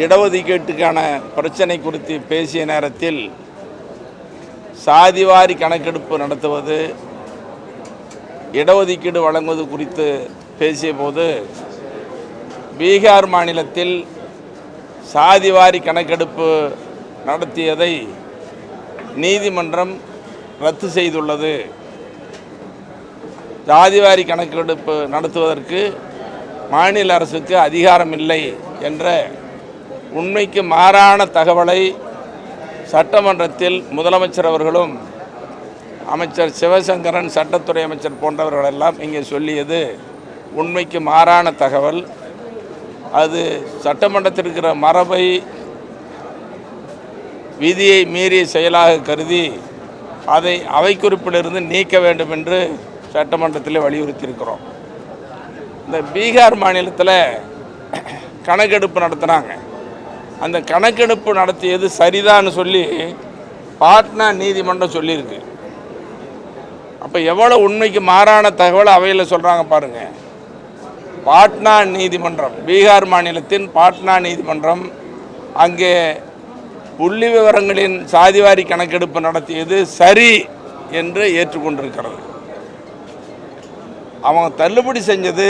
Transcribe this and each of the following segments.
இடஒதுக்கீட்டுக்கான பிரச்சனை குறித்து பேசிய நேரத்தில் சாதிவாரி கணக்கெடுப்பு நடத்துவது, இடஒதுக்கீடு வழங்குவது குறித்து பேசிய போது பீகார் மாநிலத்தில் சாதிவாரி கணக்கெடுப்பு நடத்தியதை நீதிமன்றம் ரத்து செய்துள்ளது. சாதிவாரி கணக்கெடுப்பு நடத்துவதற்கு மாநில அரசுக்கு அதிகாரம் இல்லை என்ற உண்மைக்கு மாறான தகவலை சட்டமன்றத்தில் முதலமைச்சர் அவர்களும் அமைச்சர் சிவசங்கரன், சட்டத்துறை அமைச்சர் போன்றவர்களெல்லாம் இங்கே சொல்லியது உண்மைக்கு மாறான தகவல். அது சட்டமன்றத்தில் இருக்கிற மரபை, விதியை மீறிய செயலாக கருதி அதை அவை குறிப்பிலிருந்து நீக்க வேண்டும் என்று சட்டமன்றத்தில் வலியுறுத்தியிருக்கிறோம். இந்த பீகார் மாநிலத்தில் கணக்கெடுப்பு நடத்துனாங்க. அந்த கணக்கெடுப்பு நடத்தியது சரிதான்னு சொல்லி பாட்னா நீதிமன்றம் சொல்லியிருக்கு. அப்போ எவ்வளோ உண்மைக்கு மாறான தகவல் அவையில் சொல்கிறாங்க பாருங்கள். பாட்னா நீதிமன்றம், பீகார் மாநிலத்தின் பாட்னா நீதிமன்றம் அங்கே புள்ளி விவரங்களின் சாதிவாரி கணக்கெடுப்பு நடத்தியது சரி என்று ஏற்றுக்கொண்டிருக்கிறது. அவங்க தள்ளுபடி செஞ்சது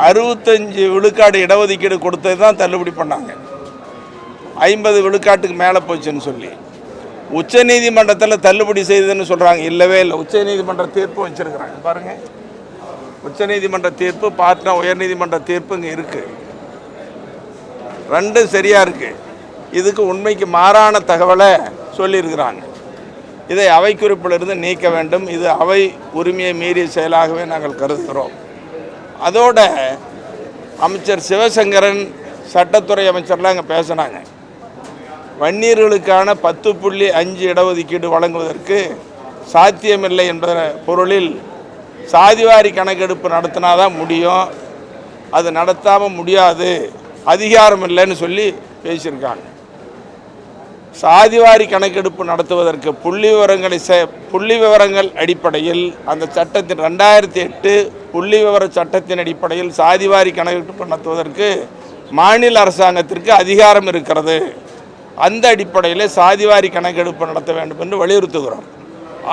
65 விழுக்காடு இடஒதுக்கீடு கொடுத்தது தான் தள்ளுபடி பண்ணாங்க. 50 விழுக்காட்டுக்கு மேலே போச்சுன்னு சொல்லி உச்ச நீதிமன்றத்தில் தள்ளுபடி செய்ததுன்னு சொல்கிறாங்க. இல்லவே இல்லை. உச்ச நீதிமன்ற தீர்ப்பு வச்சுருக்கிறாங்க பாருங்கள். உச்ச நீதிமன்ற தீர்ப்பு, பாட்னா உயர்நீதிமன்ற தீர்ப்பு இங்கே இருக்குது. ரெண்டும் சரியாக இருக்குது. இதுக்கு உண்மைக்கு மாறான தகவலை சொல்லியிருக்கிறாங்க. இதை அவை குறிப்பிலிருந்து நீக்க வேண்டும். இது அவை உரிமையை மீறிய செயலாகவே நாங்கள் கருதுகிறோம். அதோட அமைச்சர் சிவசங்கரன், சட்டத்துறை அமைச்சர்லாம் அங்கே பேசினாங்க. வன்னியர்களுக்கான 10.5 இடஒதுக்கீடு வழங்குவதற்கு சாத்தியமில்லை என்ற பொருளில் சாதிவாரி கணக்கெடுப்பு நடத்தினாதான் முடியும், அது நடத்தாமல் முடியாது, அதிகாரம் இல்லைன்னு சொல்லி பேசியிருக்காங்க. சாதிவாரி கணக்கெடுப்பு நடத்துவதற்கு புள்ளி விவரங்கள் அடிப்படையில் அந்த சட்டத்தின் 2008 புள்ளி விவர சட்டத்தின் அடிப்படையில் சாதிவாரி கணக்கெடுப்பு நடத்துவதற்கு மாநில அரசாங்கத்திற்கு அதிகாரம் இருக்கிறது. அந்த அடிப்படையில் சாதிவாரி கணக்கெடுப்பு நடத்த வேண்டும் என்று வலியுறுத்துகிறோம்.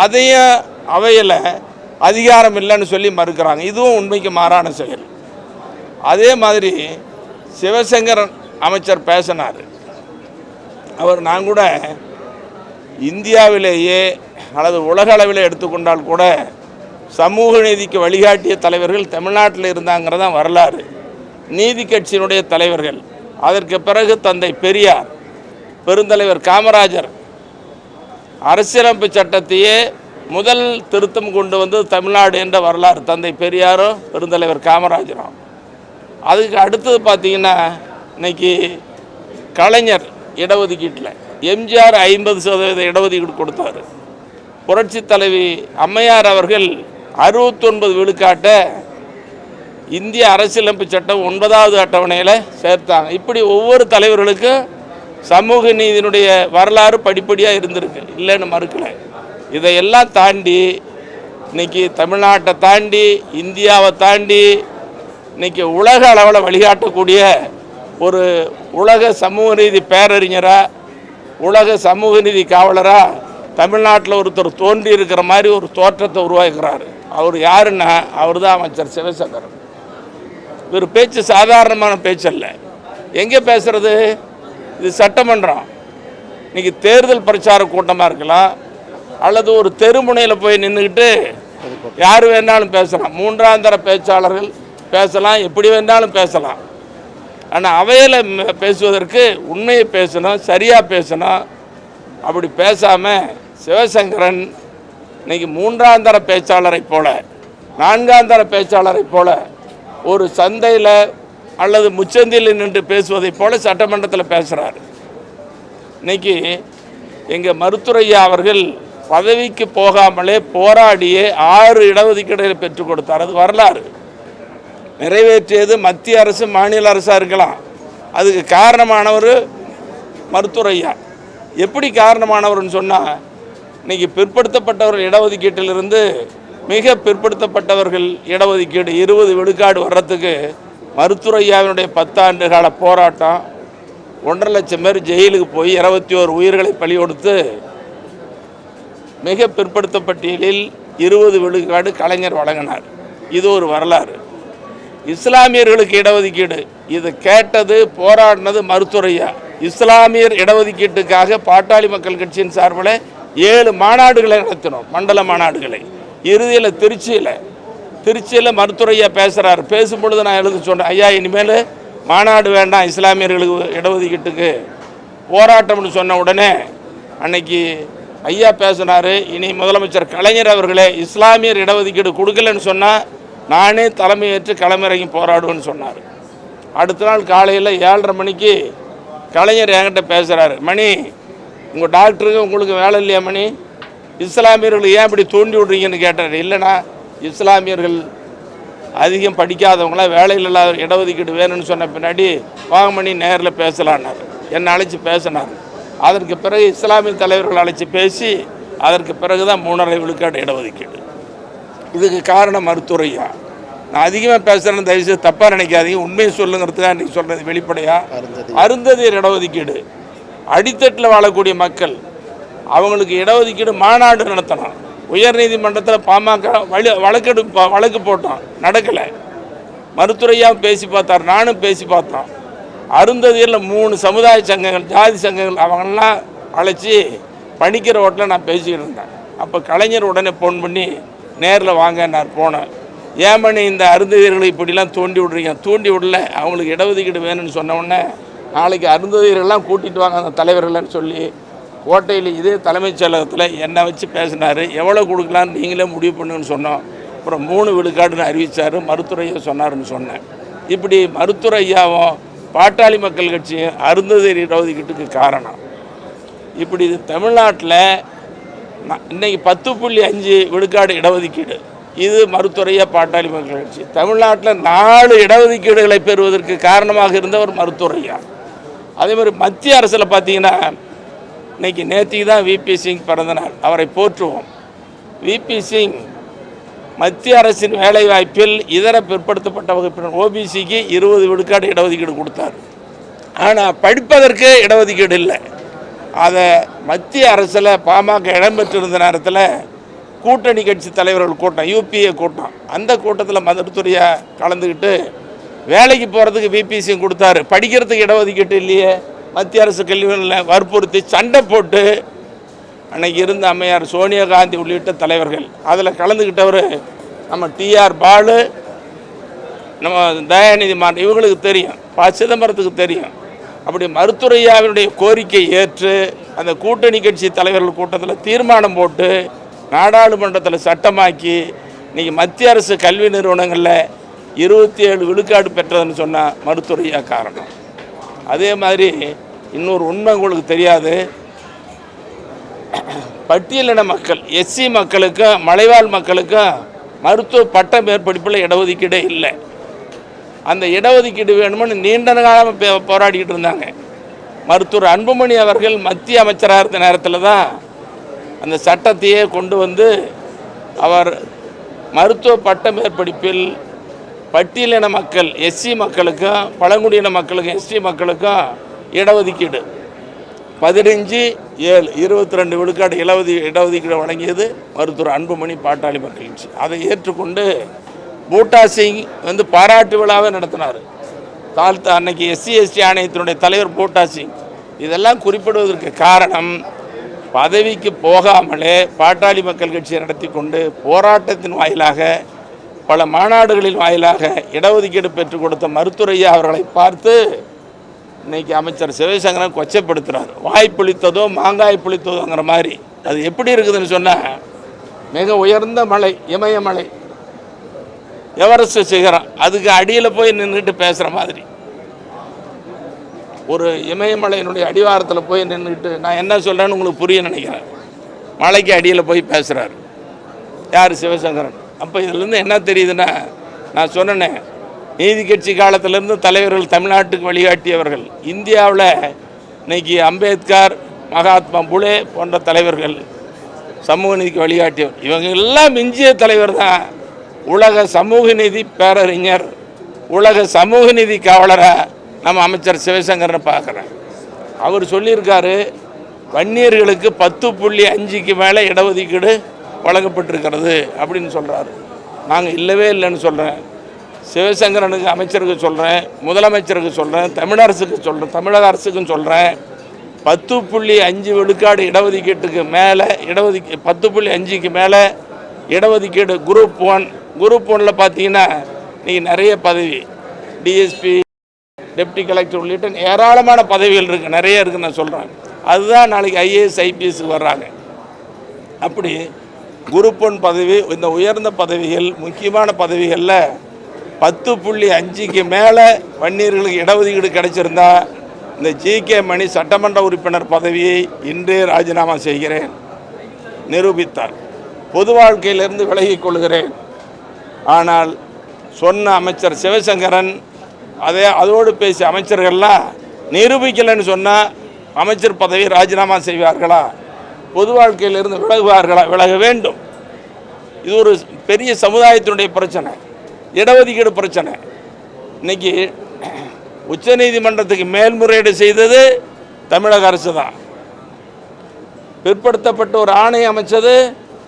அதையும் அவையில் அதிகாரம் இல்லைன்னு சொல்லி மறுக்கிறாங்க. இதுவும் உண்மைக்கு மாறான செயல். அதே மாதிரி சிவசங்கரன் அமைச்சர் பேசினார். நான் கூட இந்தியாவிலேயே அல்லது உலக அளவில் எடுத்துக்கொண்டால் கூட சமூக நீதிக்கு வழிகாட்டிய தலைவர்கள் தமிழ்நாட்டில் இருந்தாங்கிறதான் வரலாறு. நீதி கட்சியினுடைய தலைவர்கள், அதற்கு பிறகு தந்தை பெரியார், பெருந்தலைவர் காமராஜர் அரசியலமைப்பு சட்டத்தையே முதல் திருத்தம் கொண்டு வந்து தமிழ்நாடு என்ற வரலாறு தந்தை பெரியாரும் பெருந்தலைவர் காமராஜரும். அதுக்கு அடுத்தது பார்த்திங்கன்னா இன்றைக்கி கலைஞர் இடஒதுக்கீட்டில் எம்ஜிஆர் 50% இடஒதுக்கீடு கொடுத்தார். புரட்சி தலைவி அம்மையார் அவர்கள் 69 விழுக்காட்டை இந்திய அரசியலமைப்பு சட்டம் 9வது அட்டவணையில் சேர்த்தாங்க. இப்படி ஒவ்வொரு தலைவர்களுக்கும் சமூக நீதியினுடைய வரலாறு படிப்படியாக இருந்திருக்கு, இல்லைன்னு மறுக்கலை. இதையெல்லாம் தாண்டி இன்றைக்கி தமிழ்நாட்டை தாண்டி, இந்தியாவை தாண்டி இன்றைக்கி உலக அளவில் வழிகாட்டக்கூடிய ஒரு உலக சமூக நீதி பேரறிஞராக, உலக சமூக நீதி காவலராக தமிழ்நாட்டில் ஒருத்தர் தோன்றி இருக்கிற மாதிரி ஒரு தோற்றத்தை உருவாக்குறாரு. அவர் யாருன்னா அவர் தான் அமைச்சர் சிவசங்கரன். இவர் பேச்சு சாதாரணமான பேச்சல்ல. எங்கே பேசுகிறது? இது சட்டமன்றம். இன்றைக்கி தேர்தல் பிரச்சார கூட்டமாக இருக்கலாம், அல்லது ஒரு தெருமுனையில் போய் நின்றுக்கிட்டு யார் வேணாலும் பேசலாம், மூன்றாம் தர பேச்சாளர்கள் பேசலாம், எப்படி வேணாலும் பேசலாம். ஆனால் அவையில் பேசுவதற்கு உண்மையை பேசணும், சரியாக பேசணும். அப்படி பேசாமல் சிவசங்கரன் இன்றைக்கி மூன்றாம் தர பேச்சாளரை போல, நான்காம் தர பேச்சாளரை போல ஒரு சந்தையில் அல்லது முச்சந்தியில் நின்று பேசுவதை போல சட்டமன்றத்தில் பேசுகிறார். இன்றைக்கி எங்கள் மருத்துவரையா அவர்கள் பதவிக்கு போகாமலே போராடியே 6 இடஒதுக்கீடுகளை பெற்றுக் கொடுத்தார். அது வரலாறு. நிறைவேற்றியது மத்திய அரசு, மாநில அரசாக இருக்கலாம். அதுக்கு காரணமானவர் மருத்துவரையா. எப்படி காரணமானவர்னு சொன்னால், இன்றைக்கி பிற்படுத்தப்பட்டவர்கள் இடஒதுக்கீட்டிலிருந்து மிக பிற்படுத்தப்பட்டவர்கள் இடஒதுக்கீடு 20 விழுக்காடு வர்றதுக்கு மருத்துவரையாவினுடைய 10 ஆண்டு கால போராட்டம், 1.5 லட்சம் பேர் ஜெயிலுக்கு போய் 21 உயிர்களை பலி கொடுத்து மிக பிற்படுத்தப்பட்டியலில் 20 விழுக்காடு கலைஞர் வழங்கினார். இது ஒரு வரலாறு. இஸ்லாமியர்களுக்கு இடஒதுக்கீடு இது கேட்டது போராடினது மருத்துவரையா. இஸ்லாமியர் இடஒதுக்கீட்டுக்காக பாட்டாளி மக்கள் கட்சியின் சார்பில் 7 மாநாடுகளை நடத்தினோம், மண்டல மாநாடுகளை. இறுதியில் திருச்சியில் மருத்துவரையா பேசுகிறார். பேசும்பொழுது நான் எழுத சொன்னேன், ஐயா இனிமேல் மாநாடு வேண்டாம், இஸ்லாமியர்களுக்கு இடஒதுக்கீட்டுக்கு போராட்டம்னு சொன்ன உடனே அன்னைக்கு ஐயா பேசினார், இனி முதலமைச்சர் கலைஞர் அவர்களே இஸ்லாமியர் இடஒதுக்கீடு கொடுக்கலன்னு சொன்னால் நானே தலைமையேற்று களமிறங்கி போராடுவேன்னு சொன்னார். அடுத்த நாள் காலையில் 7:30 மணிக்கு கலைஞர் என்கிட்ட பேசுகிறாரு, மணி உங்கள் டாக்டருக்கு உங்களுக்கு வேலை இல்லையா மணி, இஸ்லாமியர்கள் ஏன் இப்படி தூண்டி விட்றீங்கன்னு கேட்டார். இல்லைனா இஸ்லாமியர்கள் அதிகம் படிக்காதவங்களாம் வேலையில் இல்லாத இடஒதுக்கீடு வேணும்னு சொன்ன பின்னாடி வாங்கமணி நேரில் பேசலான்னார். என்னை அழைச்சி பேசினார். அதற்கு பிறகு இஸ்லாமிய தலைவர்கள் அழைச்சி பேசி அதற்கு பிறகு தான் 3.5 விழுக்காடு இடஒதுக்கீடு. இதுக்கு காரணம் மருத்துவரையா. நான் அதிகமாக பேசுகிறேன்னு தயவுசெய்து தப்பாக நினைக்காதீங்க, உண்மையை சொல்லுங்கிறதுக்காக இன்றைக்கி சொல்கிறது வெளிப்படையாக. அருந்ததியர் இடஒதுக்கீடு, அடித்தட்டில் வாழக்கூடிய மக்கள் அவங்களுக்கு இடஒதுக்கீடு மாநாடு நடத்தணும். உயர்நீதிமன்றத்தில் பாமக வழக்கு போட்டோம், நடக்கலை. மருத்துவரையாவும் பேசி பார்த்தார், நானும் பேசி பார்த்தோம். அருந்ததியரில் 3 சமுதாய சங்கங்கள், ஜாதி சங்கங்கள் அவங்கெல்லாம் அழைச்சி பணிக்கிற ஓட்டில் நான் பேசிக்கிட்டு இருந்தேன். அப்போ கலைஞர் உடனே ஃபோன் பண்ணி நேரில் வாங்க நான் போனேன். ஏமணி இந்த அருந்ததியர்களை இப்படிலாம் தூண்டி விட்றீங்க? தூண்டி விடல, அவங்களுக்கு இடஒதுக்கீடு வேணும்னு சொன்ன உடனே நாளைக்கு அருந்ததியர்கள்லாம் கூட்டிகிட்டு வாங்க அந்த தலைவர்கள்னு சொல்லி கோட்டையில் இதே தலைமைச் செயலகத்தில் என்னை வச்சு பேசினார். எவ்வளோ கொடுக்கலான்னு நீங்களே முடிவு பண்ணுன்னு சொன்னோம். அப்புறம் 3 விழுக்காடுன்னு அறிவித்தார். மருத்துவரையா சொன்னார்னு சொன்னேன். இப்படி மருத்துவரையாவும் பாட்டாளி மக்கள் கட்சியும் அருந்ததியர் இடஒதுக்கீட்டுக்கு காரணம். இப்படி இது தமிழ்நாட்டில் இன்றைக்கி 10.5 விழுக்காடு இடஒதுக்கீடு, இது மருத்துவரையா பாட்டாளி மக்கள் கட்சி. தமிழ்நாட்டில் 4 இடஒதுக்கீடுகளை பெறுவதற்கு காரணமாக இருந்தவர் மருத்துவரையா. அதே மாதிரி மத்திய அரசில் பார்த்தீங்கன்னா இன்றைக்கி நேற்றுக்கு தான் விபி சிங் பிறந்தநாள், அவரை போற்றுவோம். விபி சிங் மத்திய அரசின் வேலைவாய்ப்பில் இதர பிற்படுத்தப்பட்ட வகுப்பினர் ஓபிசிக்கு 20 விழுக்காடு இடஒதுக்கீடு கொடுத்தார். ஆனால் படிப்பதற்கு இடஒதுக்கீடு இல்லை. அதை மத்திய அரசில் பாமக இடம்பெற்றிருந்த நேரத்தில் கூட்டணி கட்சி தலைவர்கள் கூட்டம், யூபிஏ கூட்டம், அந்த கூட்டத்தில் மருத்துவரையா கலந்துக்கிட்டு வேலைக்கு போகிறதுக்கு விபி சிங் கொடுத்தாரு, படிக்கிறதுக்கு இடஒதுக்கீட்டு இல்லையே, மத்திய அரசு கல்வியில் வற்புறுத்தி சண்டை போட்டு அன்னைக்கு இருந்த அம்மையார் சோனியா காந்தி உள்ளிட்ட தலைவர்கள் அதில் கலந்துக்கிட்டவர் நம்ம டிஆர் பாலு, நம்ம தயாநிதி மாறன், இவங்களுக்கு தெரியும், சிதம்பரத்துக்கு தெரியும். அப்படி மருத்துவரையாவினுடைய கோரிக்கை ஏற்று அந்த கூட்டணி கட்சி தலைவர்கள் கூட்டத்தில் தீர்மானம் போட்டு நாடாளுமன்றத்தில் சட்டமாக்கி இன்றைக்கி மத்திய அரசு கல்வி நிறுவனங்களில் 27 விழுக்காடு பெற்றதுன்னு சொன்னால் மருத்துவரையா காரணம். அதே மாதிரி இன்னொரு உண்மை உங்களுக்கு தெரியாது, பட்டியலின மக்கள் எஸ்சி மக்களுக்கும் மலைவாழ் மக்களுக்கும் மருத்துவ பட்ட மேற்படிப்பில் இடஒதுக்கீடே இல்லை. அந்த இடஒதுக்கீடு வேணும்னு நீண்ட காலமாக போராடிக்கிட்டு இருந்தாங்க. மருத்துவர் அன்புமணி அவர்கள் மத்திய அமைச்சராக இருந்த நேரத்தில் தான் அந்த சட்டத்தையே கொண்டு வந்து அவர் மருத்துவ பட்ட மேற்படிப்பில் பட்டியலின மக்கள் எஸ்சி மக்களுக்கும் பழங்குடியின மக்களுக்கும் எஸ்டி மக்களுக்கும் இடஒதுக்கீடு 15/7 22 விழுக்காடு இடஒதுக்கீடு வழங்கியது மருத்துவர் அன்புமணி பாட்டாளி மக்கள் கட்சி. அதை ஏற்றுக்கொண்டு பூட்டா சிங் வந்து பாராட்டு விழாவை நடத்தினார். அன்னைக்கு எஸ்சி எஸ்டி ஆணையத்தினுடைய தலைவர் பூட்டா சிங். இதெல்லாம் குறிப்பிடுவதற்கு காரணம், பதவிக்கு போகாமலே பாட்டாளி மக்கள் கட்சியை நடத்தி கொண்டு போராட்டத்தின் வாயிலாக பல மாநாடுகளின் வாயிலாக இடஒதுக்கீடு பெற்றுக் கொடுத்த மருத்துவரையா அவர்களை பார்த்து இன்றைக்கி அமைச்சர் சிவசங்கரன் கொச்சைப்படுத்துகிறார். வாய் புளித்ததோ மாங்காய் புளித்ததோங்கிற மாதிரி. அது எப்படி இருக்குதுன்னு சொன்னால், மிக உயர்ந்த மலை, இமயமலை, எவரெஸ்ட் சிகரம், அதுக்கு அடியில் போய் நின்றுட்டு பேசுகிற மாதிரி. ஒரு இமயமலையினுடைய அடிவாரத்தில் போய் நின்றுட்டு நான் என்ன சொல்கிறேன்னு உங்களுக்கு புரிய நினைக்கிறேன். மலைக்கு அடியில் போய் பேசுகிறார் யார்? சிவசங்கரன். அப்போ இதிலேருந்து என்ன தெரியுதுன்னா, நான் சொன்னேன், நீதி கட்சி காலத்திலேருந்து தலைவர்கள் தமிழ்நாட்டுக்கு வழிகாட்டியவர்கள். இந்தியாவில் இன்றைக்கி அம்பேத்கர், மகாத்மா புலே போன்ற தலைவர்கள் சமூக நீதிக்கு வழிகாட்டியவர். இவங்க எல்லாம் மிஞ்சிய தலைவர் தான் உலக சமூக நீதி பேரறிஞர், உலக சமூக நீதி காவலராக நம்ம அமைச்சர் சிவசங்கரனை பார்க்குறேன். அவர் சொல்லியிருக்காரு, வன்னியர்களுக்கு 10.5க்கு மேலே இடஒதுக்கீடு வழங்கப்பட்டிருக்கிறது அப்படின்னு சொல்கிறாரு. நாங்கள் இல்லவே இல்லைன்னு சொல்கிறேன். சிவசங்கரனுக்கு அமைச்சருக்கு சொல்கிறேன், முதலமைச்சருக்கு சொல்கிறேன், தமிழக அரசுக்கும் சொல்கிறேன். 10.5 விழுக்காடு இடஒதுக்கீட்டுக்கு மேலே 10.5க்கு மேலே இடஒதுக்கீடு குரூப் 1 பார்த்தீங்கன்னா நீங்கள் நிறைய பதவி டிஎஸ்பி, டெப்டி கலெக்டர் உள்ளிட்ட ஏராளமான பதவிகள் இருக்குது, நிறைய இருக்குன்னு நான் சொல்கிறேன். அதுதான் நாளைக்கு ஐஏஎஸ் ஐபிஎஸ்க்கு வர்றாங்க. அப்படி குரூப் 1 பதவி, இந்த உயர்ந்த பதவிகள், முக்கியமான பதவிகளில் 10.5க்கு மேலே வன்னியர்களுக்கு இடஒதுக்கீடு கிடைச்சிருந்தா இந்த ஜி.கே. மணி சட்டமன்ற உறுப்பினர் பதவியை இன்றே ராஜினாமா செய்கிறேன் நிரூபித்தார். பொது வாழ்க்கையிலிருந்து விலகிக் கொள்கிறேன். ஆனால் சொன்ன அமைச்சர் சிவசங்கரன் அதோடு பேசிய அமைச்சர்கள்லாம் நிரூபிக்கலைன்னு சொன்னால் அமைச்சர் பதவியை ராஜினாமா செய்வார்களா, பொது வாழ்க்கையிலிருந்து விலகுவார்களா? விலக வேண்டும். இது ஒரு பெரிய சமுதாயத்தினுடைய பிரச்சனை, இடஒதுக்கீடு பிரச்சனை. இன்னைக்கு உச்சநீதிமன்றத்துக்கு மேல்முறையீடு செய்தது தமிழக அரசு தான். பிற்படுத்தப்பட்ட ஒரு ஆணை அமைச்சது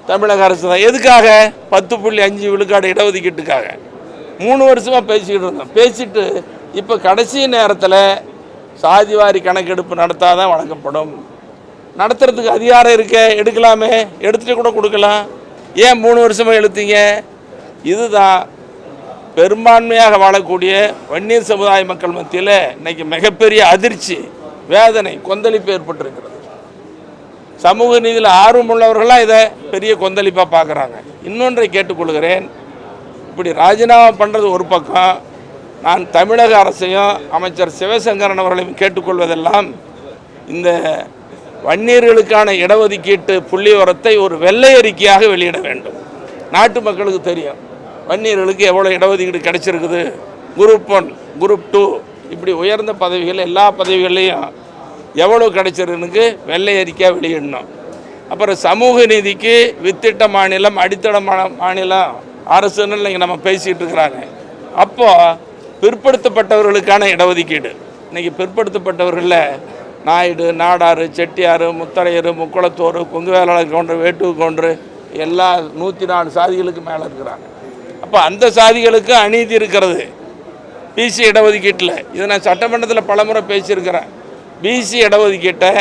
தமிழக அரசு தான். எதுக்காக? 10.5 விழுக்காடு இடஒதுக்கீட்டுக்காக 3 வருஷமாக பேசிக்கிட்டு இருந்தோம். பேசிட்டு இப்போ கடைசி நேரத்தில் சாதிவாரி கணக்கெடுப்பு நடத்தாதான் வழங்கப்படும். நடத்துறதுக்கு அதிகாரம் இருக்க, எடுக்கலாமே, எடுத்துகிட்டு கூட கொடுக்கலாம். ஏன் 3 வருஷமாக எழுத்தீங்க? இதுதான் பெரும்பான்மையாக வாழக்கூடிய வன்னியர் சமுதாய மக்கள் மத்தியில் இன்னைக்கு மிகப்பெரிய அதிர்ச்சி, வேதனை, கொந்தளிப்பு ஏற்பட்டிருக்கிறது. சமூக நீதியில் ஆர்வமுள்ளவர்களாக இதை பெரிய கொந்தளிப்பாக பார்க்குறாங்க. இன்னொன்றை கேட்டுக்கொள்கிறேன். இப்படி ராஜினாமா பண்ணுறது ஒரு பக்கம், நான் தமிழக அரசையும் அமைச்சர் சிவசங்கரன் அவர்களையும் கேட்டுக்கொள்வதெல்லாம் இந்த வன்னியர்களுக்கான இடஒதுக்கீட்டு புள்ளிவிவரத்தை ஒரு வெள்ளை அறிக்கையாக வெளியிட வேண்டும். நாட்டு மக்களுக்கு தெரியும் வன்னியர்களுக்கு எவ்வளோ இடஒதுக்கீடு கிடைச்சிருக்குது. குரூப் 1, குரூப் 2 இப்படி உயர்ந்த பதவிகள் எல்லா பதவிகள்லையும் எவ்வளோ கிடைச்சிருக்கு வெள்ளை அறிக்கையாக வெளியிடணும். அப்புறம் சமூக நீதிக்கு வித்திட்ட மாநிலம், அடித்தள மாநிலம் அரசுன்னு இன்றைக்கி நம்ம பேசிகிட்டு இருக்கிறாங்க. அப்போது பிற்படுத்தப்பட்டவர்களுக்கான இடஒதுக்கீடு, இன்றைக்கி பிற்படுத்தப்பட்டவர்களில் நாயுடு, நாடாறு, செட்டியார், முத்தரையர், முக்குளத்தோர், கொங்கு வேளாளர் கவுண்டர், வேட்டுவ கவுண்டர் எல்லா 104 சாதிகளுக்கு மேலே இருக்கிறாங்க. அப்போ அந்த சாதிகளுக்கு அநீதி இருக்கிறது பிசி இடஒதுக்கீட்டில். இதை நான் சட்டமன்றத்தில் பலமுறை பேசியிருக்கிறேன். பிசி இடஒதுக்கீட்டை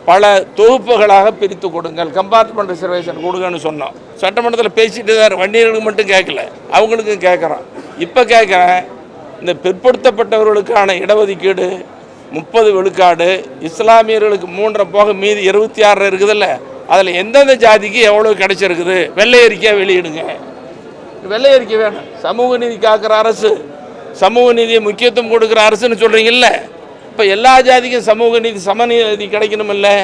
பல தொகுப்புகளாக பிரித்து கொடுங்கள், கம்பார்ட்மெண்ட் ரிசர்வேஷன் கொடுங்கன்னு சொன்னோம். சட்டமன்றத்தில் பேசிட்டு தான், வன்னியர்களுக்கு மட்டும் கேட்கல, அவங்களுக்கும் கேட்குறோம். இப்போ கேட்குறேன், இந்த பிற்படுத்தப்பட்டவர்களுக்கான இடஒதுக்கீடு 30 விழுக்காடு, இஸ்லாமியர்களுக்கு 3 போக மீதி 26 இருக்குதுல்ல, அதில் எந்தெந்த ஜாதிக்கு எவ்வளோ கிடைச்சிருக்குது வெள்ளை அறிக்கையாக வெளியிடுங்க. வெள்ளை அறிக்கை வேணும். சமூக நீதி காக்கிற அரசு, சமூக நீதியை முக்கியத்துவம் கொடுக்குற அரசுன்னு சொல்கிறீங்கல்ல, இப்போ எல்லா ஜாதிக்கும் சமூக நீதி, சமநீதி கிடைக்கணும் இல்லை?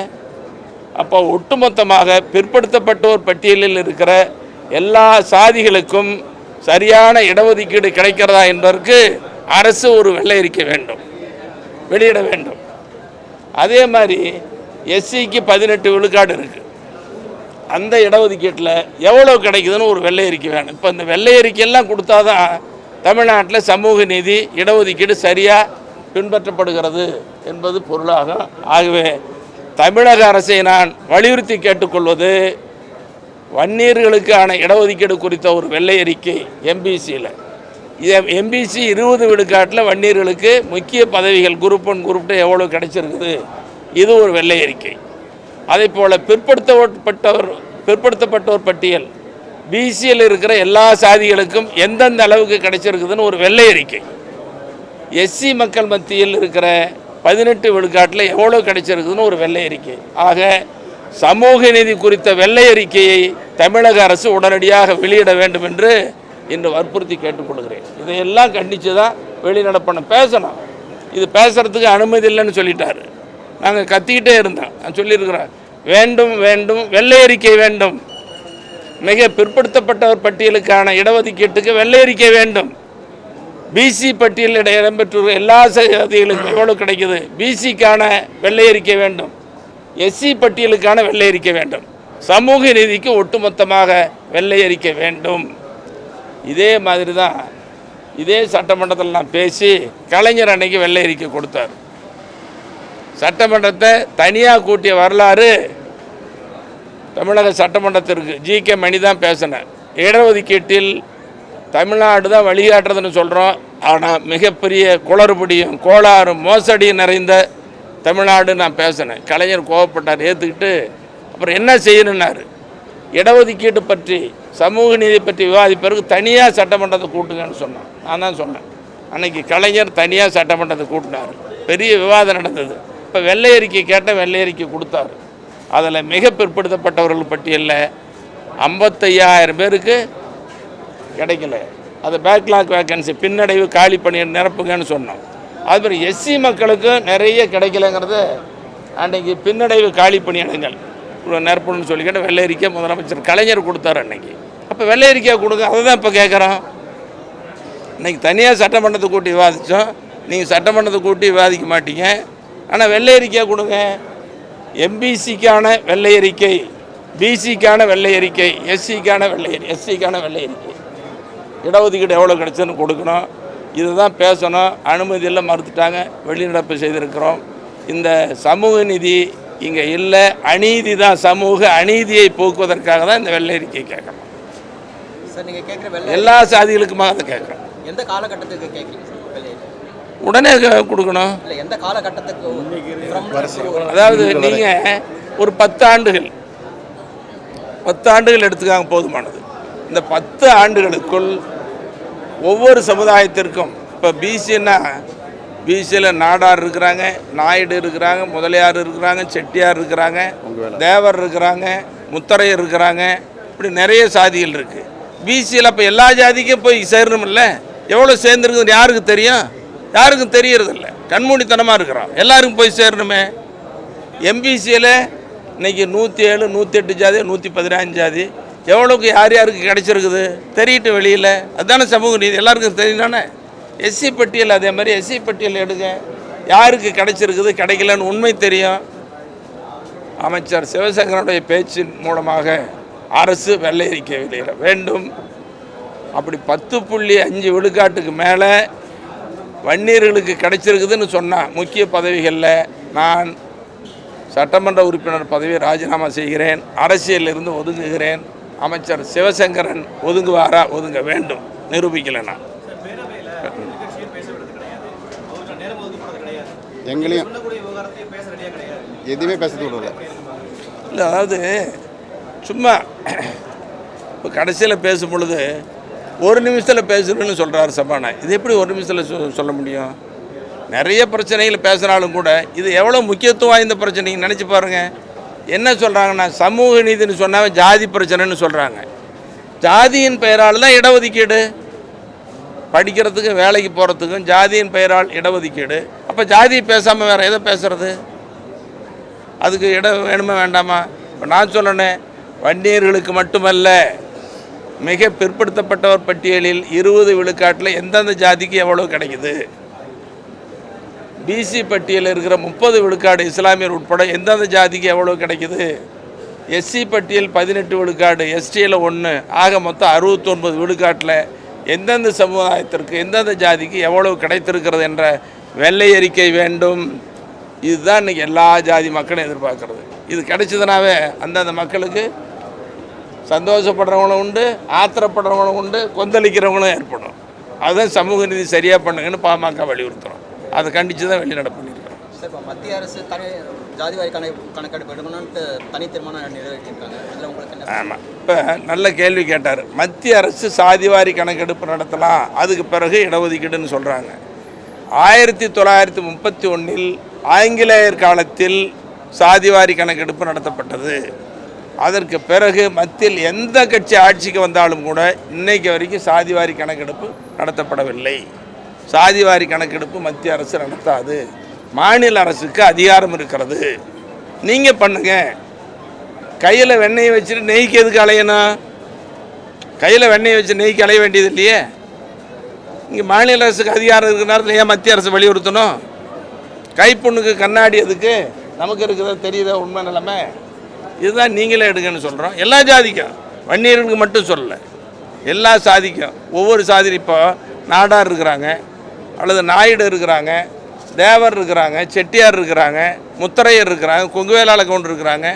அப்போ ஒட்டுமொத்தமாக பிற்படுத்தப்பட்டோர் பட்டியலில் இருக்கிற எல்லா சாதிகளுக்கும் சரியான இடஒதுக்கீடு கிடைக்கிறதா என்பதற்கு அரசு ஒரு வெள்ளை அறிக்கை வேண்டும், வெளியிட வேண்டும். அதே மாதிரி எஸ்சிக்கு 18 விழுக்காடு இருக்குது, அந்த இடஒதுக்கீட்டில் எவ்வளோ கிடைக்குதுன்னு ஒரு வெள்ளை அறிக்கை வேணும். இப்போ இந்த வெள்ளை அறிக்கையெல்லாம் கொடுத்தா தான் தமிழ்நாட்டில் சமூக நீதி, இடஒதுக்கீடு சரியாக பின்பற்றப்படுகிறது என்பது பொருளாகும். ஆகவே தமிழக அரசை நான் வலியுறுத்தி கேட்டுக்கொள்வது, வன்னியர்களுக்கான இடஒதுக்கீடு குறித்த ஒரு வெள்ளை அறிக்கை எம்பிசியில். எம்பிசி 20 விழுக்காட்டில் வன்னியர்களுக்கு முக்கிய பதவிகள் குரூப் 1, குரூப் 2 எவ்வளோ கிடைச்சிருக்குது, இது ஒரு வெள்ளை அறிக்கை. அதே போல் பிற்படுத்தப்பட்டோர் பட்டியல் பிசியில் இருக்கிற எல்லா சாதிகளுக்கும் எந்தெந்த அளவுக்கு கிடைச்சிருக்குதுன்னு ஒரு வெள்ளை அறிக்கை. எஸ்சி மக்கள் மத்தியில் இருக்கிற 18 விழுக்காட்டில் எவ்வளோ கிடைச்சிருக்குதுன்னு ஒரு வெள்ளை அறிக்கை. ஆக சமூக நீதி குறித்த வெள்ளை அறிக்கையை தமிழக அரசு உடனடியாக வெளியிட வேண்டும் என்று இன்று வற்புறுத்தி கேட்டுக்கொள்கிறேன். இதையெல்லாம் கண்டித்து தான் வெளிநடப்பண்ண பேசணும். இது பேசுகிறதுக்கு அனுமதி இல்லைன்னு சொல்லிட்டாரு. நாங்கள் கத்திக்கிட்டே இருந்தோம். நான் சொல்லியிருக்கிறேன், வேண்டும் வேண்டும் வெள்ளை அறிக்கை வேண்டும். மிக பிற்படுத்தப்பட்டவர் பட்டியலுக்கான இடஒதுக்கீட்டுக்கு வெள்ளை அறிக்கை வேண்டும். பிசி பட்டியலில் இடம்பெற்றுள்ள எல்லா சாதிகளுக்கும் எவ்வளோ கிடைக்குது, பிசிக்கான வெள்ளை அறிக்கை வேண்டும். எஸ்சி பட்டியலுக்கான வெள்ளை அறிக்கை வேண்டும். சமூக நீதிக்கு ஒட்டுமொத்தமாக வெள்ளை அறிக்கை வேண்டும். இதே மாதிரி தான் இதே சட்டமன்றத்தில் நான் பேசி கலைஞர் அன்னைக்கு வெள்ளை அறிக்கை கொடுத்தார். சட்டமன்றத்தை தனியாக கூட்டிய வரலாறு தமிழக சட்டமன்றத்திற்கு ஜி.கே. மணி தான் பேசினேன். இடஒதுக்கீட்டில் தமிழ்நாடு தான் வழிகாட்டுறதுன்னு சொல்கிறோம். ஆனால் மிகப்பெரிய குளறுபடியும் கோளாறும் மோசடியும் நிறைந்த தமிழ்நாடு நான் பேசினேன். கலைஞர் கோவப்பட்டார், ஏற்றுக்கிட்டு அப்புறம் என்ன செய்யணுன்னாரு. இடஒதுக்கீடு பற்றி சமூக நீதி பற்றி விவாதிப்பதற்கு தனியாக சட்டமன்றத்தை கூட்டுங்கன்னு சொன்னான். நான் தான் சொன்னேன். அன்றைக்கி கலைஞர் தனியாக சட்டமன்றத்தை கூட்டினார். பெரிய விவாதம் நடந்தது. இப்போ வெள்ளை அறிக்கை கேட்டால் வெள்ளை அறிக்கை கொடுத்தார். அதில் மிக பிற்படுத்தப்பட்டவர்கள் பட்டியலில் 55,000 பேருக்கு கிடைக்கல. அது பேக்லாக் வேக்கன்சி, பின்னடைவு காலி பணியை நிரப்புங்கன்னு சொன்னோம். அதுமாதிரி எஸ்சி மக்களுக்கு நிறைய கிடைக்கலங்கிறது அன்றைக்கி பின்னடைவு காலி பணியிடங்கள் நிரப்பணும்னு சொல்லிக்கிட்டு வெள்ளை அறிக்கை முதலமைச்சர் கலைஞர் கொடுத்தார் அன்றைக்கி. அப்போ வெள்ளை அறிக்கையை கொடுங்க, அதை தான் இப்போ கேட்குறோம். இன்றைக்கி தனியாக சட்டமன்றத்தை கூட்டி விவாதித்தோம். நீங்கள் சட்டமன்றத்தை கூட்டி விவாதிக்க மாட்டீங்க. ஆனால் வெள்ளை அறிக்கையாக கொடுங்க. எம்பிசிக்கான வெள்ளை அறிக்கை, பிசிக்கான வெள்ளை அறிக்கை, எஸ்சிக்கான வெள்ளை அறிக்கை, இடஒதுக்கீடு எவ்வளோ கிடைச்சதுன்னு கொடுக்கணும். இதுதான் பேசணும். அனுமதியில் மறுத்துட்டாங்க. வெளிநடப்பு செய்திருக்கிறோம். இந்த சமூக நீதி இங்கே இல்லை, அநீதி தான். சமூக அநீதியை போக்குவதற்காக தான் இந்த வெள்ளை அறிக்கை கேட்கணும். சார், நீங்கள் கேட்குற எல்லா சாதிகளுக்குமாக அதை கேட்குறோம். எந்த காலகட்டத்துக்கு கேட்குறீங்க? உடனே கொடுக்கணும். எந்த காலகட்டத்துக்கு? அதாவது நீங்கள் ஒரு 10 ஆண்டுகள் எடுத்துக்காங்க, போதுமானது. இந்த 10 ஆண்டுகளுக்குள் ஒவ்வொரு சமுதாயத்திற்கும், இப்போ பிசின்னா பிசியில் நாடார் இருக்கிறாங்க, நாயுடு இருக்கிறாங்க, முதலியார் இருக்கிறாங்க, செட்டியார் இருக்கிறாங்க, தேவர் இருக்கிறாங்க, முத்தரையர் இருக்கிறாங்க, இப்படி நிறைய சாதிகள் இருக்குது. பிசியில் அப்போ எல்லா ஜாதிக்கும் போய் சேரணுமில்ல. எவ்வளோ சேர்ந்துருக்குதுன்னு யாருக்கு தெரியும்? யாருக்கும் தெரியறதில்ல. கண்மூடித்தனமாக இருக்கிறோம். எல்லாருக்கும் போய் சேரணுமே. எம்பிசியில் இன்றைக்கி 107, 108 ஜாதி, 115 ஜாதி, எவ்வளோக்கு யார் யாருக்கு கிடைச்சிருக்குது தெரியட்டு வெளியில். அதுதானே சமூக நீதி. எல்லாருக்கும் தெரியணும்னே. எஸ்சி பட்டியல் அதே மாதிரி எஸ்சி பட்டியல் எடுங்க. யாருக்கு கிடைச்சிருக்குது கிடைக்கலன்னு உண்மை தெரியும். அமைச்சர் சிவசங்கரனுடைய பேச்சின் மூலமாக அரசு வெள்ளை அறிக்கை வெளியிட வேண்டும். அப்படி 10.5 விழுக்காட்டுக்கு மேலே வன்னியர்களுக்கு கிடைச்சிருக்குதுன்னு சொன்னால் முக்கிய பதவிகளில் நான் சட்டமன்ற உறுப்பினர் பதவியை ராஜினாமா செய்கிறேன், அரசியலிருந்து ஒதுங்குகிறேன். அமைச்சர் சிவசங்கரன் ஒதுங்குவாரா? ஒதுங்க வேண்டும். நிரூபிக்கலைன்னா எங்களையும் எதுவுமே பேச இல்லை. அதாவது சும்மா இப்போ கடைசியில் பேசும் பொழுது 1 நிமிஷத்தில் பேசணும்னு சொல்கிறார் சபாநாயகர். இது எப்படி 1 நிமிஷத்தில் சொல்ல முடியும்? நிறைய பிரச்சனைகள் பேசுனாலும் கூட இது எவ்வளோ முக்கியத்துவம் வாய்ந்த பிரச்சனைன்னு நினச்சி பாருங்கள். என்ன சொல்கிறாங்கன்னா, சமூக நீதினு சொன்னாவே ஜாதி பிரச்சனைன்னு சொல்கிறாங்க. ஜாதியின் பெயரால் தான் இடஒதுக்கீடு. படிக்கிறதுக்கும் வேலைக்கு போகிறதுக்கும் ஜாதியின் பெயரால் இடஒதுக்கீடு. அப்போ ஜாதி பேசாமல் வேறு எதை பேசுகிறது? அதுக்கு இடம் வேணுமா வேண்டாமா? இப்போ நான் சொல்லணேன், வன்னியர்களுக்கு மட்டுமல்ல, மிக பிற்படுத்தப்பட்டவர் பட்டியலில் 20 விழுக்காட்டில் எந்தெந்த ஜாதிக்கு எவ்வளோ கிடைக்குது, பிசி பட்டியலில் இருக்கிற 30 விழுக்காடு இஸ்லாமியர் உட்பட எந்தெந்த ஜாதிக்கு எவ்வளோ கிடைக்குது, எஸ்சி பட்டியல் 18 விழுக்காடு, எஸ்டியில் 1, ஆக மொத்தம் 69 விழுக்காட்டில் எந்தெந்த சமுதாயத்திற்கு எந்தெந்த ஜாதிக்கு எவ்வளவு கிடைத்திருக்கிறது என்ற வெள்ளை அறிக்கை வேண்டும். இதுதான் இன்றைக்கி எல்லா ஜாதி மக்களும் எதிர்பார்க்குறது. இது கிடைச்சதுனாவே அந்தந்த மக்களுக்கு சந்தோஷப்படுறவங்களும் உண்டு, ஆத்திரப்படுறவங்களும் உண்டு, கொந்தளிக்கிறவங்களும் ஏற்படும். அதுதான் சமூக நீதி சரியாக பண்ணுங்கன்னு பாமக வலியுறுத்துகிறோம். அதை கண்டித்து தான் வெளிநடப்பு பண்ணியிருக்கிறோம். சார், இப்போ மத்திய அரசு ஜாதிவாரி கணக்கெடுப்பு எடுக்கணும்னு தனி தீர்மானம் நிறைவேற்றிருக்காங்க. அதில் உங்களுக்கு ஆமாம், இப்போ நல்ல கேள்வி கேட்டார். மத்திய அரசு சாதிவாரி கணக்கெடுப்பு நடத்தலாம், அதுக்கு பிறகு இடஒதுக்கீடுன்னு சொல்கிறாங்க. 1931 ஆங்கிலேயர் காலத்தில் சாதிவாரி கணக்கெடுப்பு நடத்தப்பட்டது. அதற்கு பிறகு மத்தியில் எந்த கட்சி ஆட்சிக்கு வந்தாலும் கூட இன்னைக்கு வரைக்கும் சாதிவாரி கணக்கெடுப்பு நடத்தப்படவில்லை. சாதிவாரி கணக்கெடுப்பு மத்திய அரசு நடத்தாது. மாநில அரசுக்கு அதிகாரம் இருக்கிறது. நீங்கள் பண்ணுங்கள். கையில் வெண்ணெயை வச்சுட்டு நெய்க்கு எதுக்கு அலையணும்? கையில் வெண்ணெயை வச்சு நெய்க்கு அலைய வேண்டியது இல்லையே. இங்கே மாநில அரசுக்கு அதிகாரம் இருக்கிற நேரத்தில் ஏன் மத்திய அரசு வலியுறுத்தணும்? கைப்புண்ணுக்கு கண்ணாடி எதுக்கு? நமக்கு இருக்கிறத தெரியுதா உண்மை நிலைமை? இதுதான் நீங்களே எடுங்கன்னு சொல்கிறோம். எல்லா ஜாதிக்கும், வன்னியர்களுக்கு மட்டும் சொல்லலை, எல்லா சாதிக்கும். ஒவ்வொரு சாதி இப்போ நாடார் இருக்கிறாங்க, அல்லது நாயுடு இருக்கிறாங்க, தேவர் இருக்கிறாங்க, செட்டியார் இருக்கிறாங்க, முத்தரையர் இருக்கிறாங்க, கொங்கு வேளாள கவுண்டர் இருக்கிறாங்க.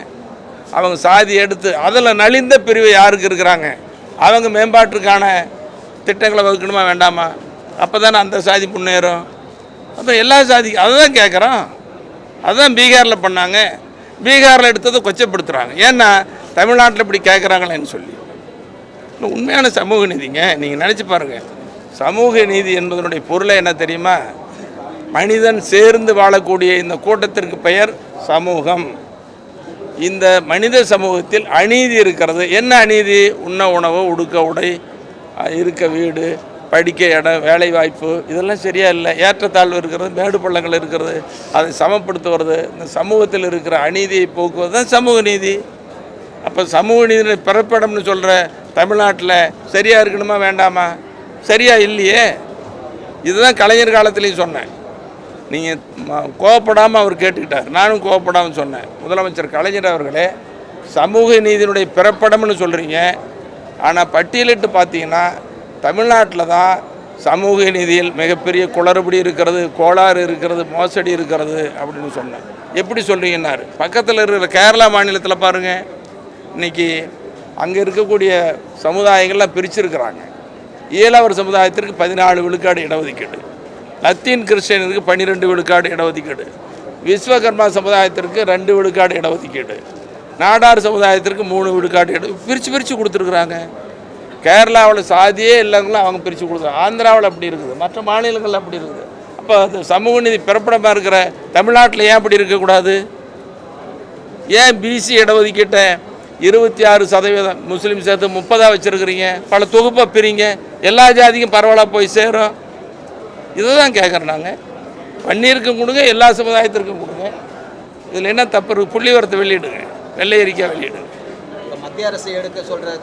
அவங்க சாதி எடுத்து அதில் நலிந்த பிரிவு யாருக்கு இருக்கிறாங்க, அவங்க மேம்பாட்டுக்கான திட்டங்களை வகுக்கணுமா வேண்டாமா? அப்போ தானே அந்த சாதி முன்னேறும். அப்போ எல்லா சாதி அதை தான் கேட்குறோம். அதுதான் பீகாரில் பண்ணாங்க. பீகாரில் எடுத்ததை கொச்சப்படுத்துகிறாங்க. ஏன்னா தமிழ்நாட்டில் இப்படி கேட்குறாங்களேன்னு சொல்லி. உண்மையான சமூக நீதிங்க. நீங்கள் நினச்சி பாருங்கள், சமூக நீதி என்பதனுடைய பொருளை என்ன தெரியுமா? மனிதன் சேர்ந்து வாழக்கூடிய இந்த கூட்டத்திற்கு பெயர் சமூகம். இந்த மனித சமூகத்தில் அநீதி இருக்கிறது. என்ன அநீதி? உண்ண உணவு, உடுக்க உடை, இருக்க வீடு, படிக்க இடம், வேலை வாய்ப்பு, இதெல்லாம் சரியா இல்லை. ஏற்றத்தாழ்வு இருக்கிறது, மேடு பள்ளங்கள் இருக்கிறது, அதை சமப்படுத்துவது, இந்த சமூகத்தில் இருக்கிற அநீதியை போக்குவது தான் சமூக நீதி. அப்போ சமூக நீதியை பிறப்பிடம்னு சொல்கிற தமிழ்நாட்டில் சரியாக இருக்கணுமா வேண்டாமா? சரியாக இல்லையே. இதுதான் கலைஞர் காலத்துலேயும் சொன்னேன். நீங்கள் கோவப்படாமல் அவர் கேட்டுக்கிட்டார், நானும் கோவப்படாமல் சொன்னேன். முதலமைச்சர் கலைஞர் அவர்களே, சமூக நீதியினுடைய பிறப்பிடம்னு சொல்கிறீங்க, ஆனால் பட்டியலிட்டு பார்த்தீங்கன்னா தமிழ்நாட்டில் தான் சமூக நீதியில் மிகப்பெரிய குளறுபடி இருக்கிறது, கோளாறு இருக்கிறது, மோசடி இருக்கிறது அப்படின்னு சொன்னேன். எப்படி சொல்கிறீங்கன்னாரு. பக்கத்தில் இருக்கிற கேரளா மாநிலத்தில் பாருங்கள், இன்றைக்கி அங்கே இருக்கக்கூடிய சமுதாயங்கள்லாம் பிரிச்சிருக்கிறாங்க. ஈழவர் சமுதாயத்திற்கு 14 விழுக்காடு இடஒதுக்கீடு, லத்தீன் கிறிஸ்டியனுக்கு 12 விழுக்காடு இடஒதுக்கீடு, விஸ்வகர்மா சமுதாயத்திற்கு 2 விழுக்காடு இடஒதுக்கீடு, நாடார் சமுதாயத்திற்கு 3 விழுக்காடு பிரித்து கொடுத்துருக்குறாங்க. கேரளாவில் சாதியே இல்லைங்களும் அவங்க பிரித்து கொடுக்குறாங்க. ஆந்திராவில் அப்படி இருக்குது, மற்ற மாநிலங்கள் அப்படி இருக்குது. அப்போ அது சமூக நீதி பிறப்பிடமாக இருக்கிற தமிழ்நாட்டில் ஏன் அப்படி இருக்கக்கூடாது? ஏன் பிசி இடஒதுக்கீட்டை 26% முஸ்லீம் சேர்த்து 30 வச்சுருக்கிறீங்க? பல தொகுப்பாக பிரிங்க, எல்லா ஜாதிக்கும் பரவலாக போய் சேரும். இதை தான் கேட்குறோம் நாங்கள். பன்னீருக்கும் கொடுங்க, எல்லா சமுதாயத்திற்கும் கொடுங்க. இதில் என்ன தப்பு இருக்குது? புள்ளிவரத்தை வெளியிடுங்க, வெள்ளை அறிக்கையாக வெளியிடுங்க. இப்போ மத்திய அரசு எடுக்க சொல்கிற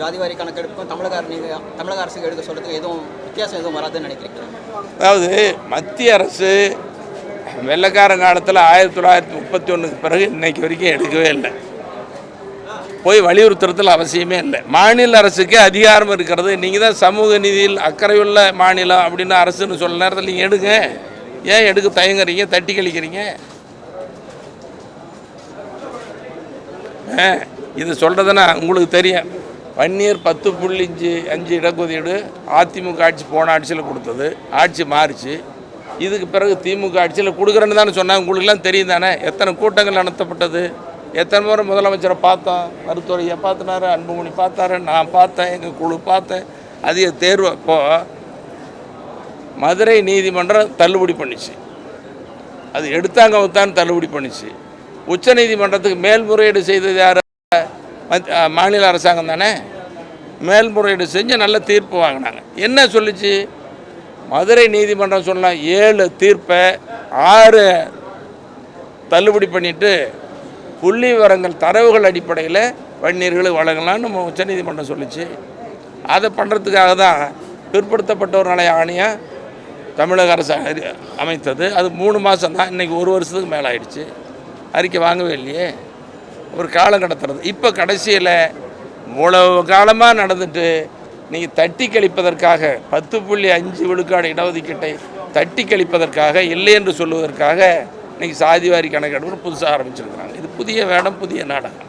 ஜாதிவாரி கணக்கெடுப்பும் தமிழக அரசுக்கு எடுக்க சொல்கிறதுக்கு எதுவும் வித்தியாசம் எதுவும் வராதுன்னு நினைக்கிறீங்க? அதாவது மத்திய அரசு வெள்ளைக்கார காலத்தில் 1931க்கு பிறகு இன்னைக்கு வரைக்கும் எடுக்கவே இல்லை. போய் வலியுறுத்துறதுல அவசியமே இல்லை. மாநில அரசுக்கு அதிகாரம் இருக்கிறது. நீங்கள் தான் சமூக நீதியில் அக்கறையுள்ள மாநிலம் அப்படின்னு அரசுன்னு சொல்ல நேரத்தில் நீங்கள் எடுங்க. ஏன் எடுக்க தயங்குறீங்க, தட்டி கழிக்கிறீங்க? இது சொல்கிறதுனா உங்களுக்கு தெரியும். வன்னியர் 10.5 இடஒதுக்கீடு அதிமுக ஆட்சி போன ஆட்சியில் கொடுத்தது. ஆட்சி மாறிச்சு. இதுக்கு பிறகு திமுக ஆட்சியில் கொடுக்குறேன்னு தானே சொன்னாங்க. உங்களுக்குலாம் தெரியும் தானே எத்தனை கூட்டங்கள் நடத்தப்பட்டது, எத்தனை முறை முதலமைச்சரை பார்த்தோம். மருத்துவரையை பார்த்தினாரு, அன்புமணி பார்த்தாரு, நான் பார்த்தேன், எங்கள் குழு பார்த்தேன். அதிக தேர்வு அப்போது மதுரை நீதிமன்றம் தள்ளுபடி பண்ணிச்சு. அது எடுத்தாங்க தான் தள்ளுபடி பண்ணிச்சு. உச்ச நீதிமன்றத்துக்கு மேல்முறையீடு செய்தது யார்? மாநில அரசாங்கம் தானே. மேல்முறையீடு செஞ்சு நல்ல தீர்ப்பு வாங்கினாங்க. என்ன சொல்லிச்சு? மதுரை நீதிமன்றம் சொன்ன 7 தீர்ப்பை 6 தள்ளுபடி பண்ணிவிட்டு புள்ளி விவரங்கள் தரவுகள் அடிப்படையில் வன்னியர்களுக்கு வழங்கலான்னு நம்ம உச்சநீதிமன்றம் சொல்லிச்சு. அதை பண்ணுறதுக்காக தான் பிற்படுத்தப்பட்டோர் நல ஆணையம் தமிழக அரசு அமைத்தது. அது 3 மாதம் தான். இன்றைக்கி 1 வருஷத்துக்கு மேலே ஆயிடுச்சு. அறிக்கை வாங்கவே இல்லையே. ஒரு காலம் கடத்துறது. இப்போ கடைசியில் இவ்வளவு காலமாக நடந்துட்டு நீங்கள் தட்டி கழிப்பதற்காக 10.5 விழுக்காடு இடஒதுக்கீட்டை தட்டி கழிப்பதற்காக, இல்லை என்று சொல்வதற்காக இன்றைக்கி சாதிவாரி கணக்கெடுப்பு புதுசாக ஆரம்பிச்சிருக்கிறாங்க. இது புதிய வேடம், புதிய நாடகம்.